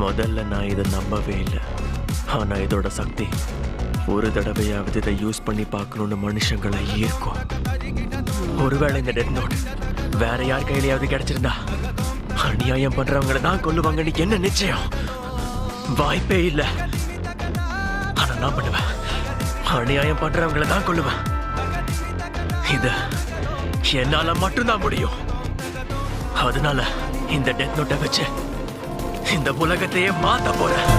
முதல்ல நான் இதை நம்பவே இல்லை. ஆனா இதோட சக்தி ஒரு தடவையாவது இதை யூஸ் பண்ணி பார்க்கணும்னு மனுஷங்களை ஈர்க்கும். ஒருவேளை இந்த டெத் நோட் வேற யார் கையிலையாவது கிடைச்சிருந்தா அநியாயம் பண்றவங்களை தான் கொல்லுவாங்கன்னு என்ன நிச்சயம்? வாய்ப்பே இல்லை. ஆனா நான் பண்ணுவேன், அநியாயம் பண்றவங்களை தான் கொல்லுவேன். இது என்னால மட்டும்தான் முடியும். அதனால இந்த டெத் நோட்டை வச்சு இந்த உலகத்தையே மாத்த போறேன்.